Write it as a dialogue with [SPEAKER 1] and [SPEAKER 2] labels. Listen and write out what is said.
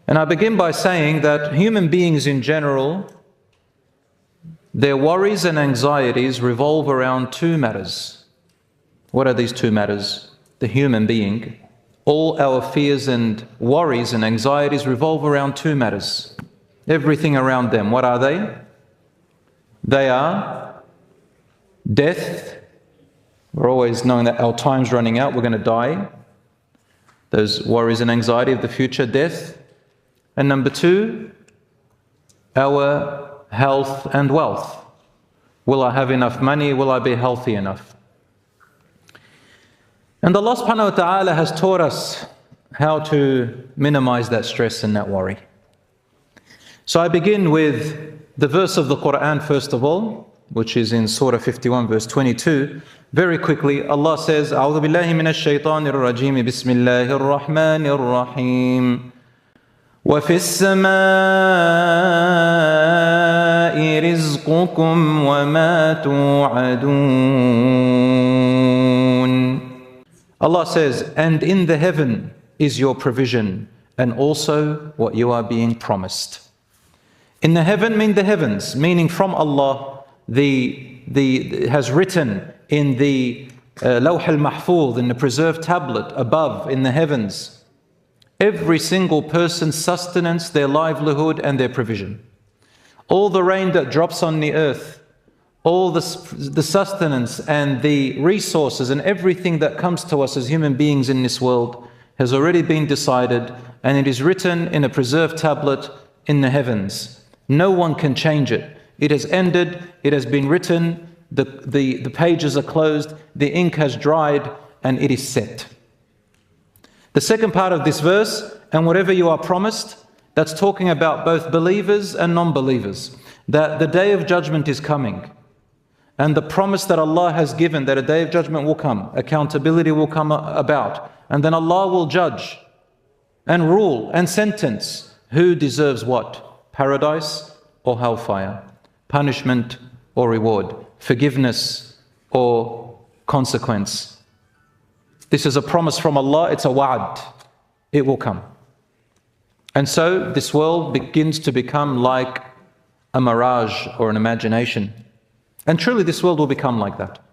[SPEAKER 1] And I begin by saying that human beings in general, their worries and anxieties revolve around two matters. What are these two matters? The human being. All our fears and worries and anxieties revolve around two matters. Everything around them, what are they? They are death. We're always knowing that our time's running out, we're going to die. Those worries and anxiety of the future, death. And number two, our health and wealth. Will I have enough money? Will I be healthy enough? And Allah subhanahu wa ta'ala has taught us how to minimize that stress and that worry. So I begin with the verse of the Quran first of all, which is in Surah 51 verse 22. Very quickly, Allah says, أعوذ بالله من الشيطان الرجيم بسم الله الرحمن الرحيم وفي السماء رزقكم وما توعدون. Allah says, and in the heaven is your provision, and also what you are being promised. In the heaven mean the heavens, meaning from Allah, has written in the Lawh al-Mahfuz, in the preserved tablet above in the heavens, every single person's sustenance, their livelihood and their provision. All the rain that drops on the earth, all the sustenance and the resources and everything that comes to us as human beings in this world has already been decided, and it is written in a preserved tablet in the heavens. No one can change it. It has ended, it has been written, the pages are closed, the ink has dried, and it is set. The second part of this verse, and whatever you are promised, that's talking about both believers and non-believers, that the day of judgment is coming. And the promise that Allah has given that a day of judgment will come, accountability will come about, and then Allah will judge and rule and sentence who deserves what? Paradise or hellfire, punishment or reward, forgiveness or consequence. This is a promise from Allah, it's a wa'ad. It will come. And so this world begins to become like a mirage or an imagination. And truly this world will become like that.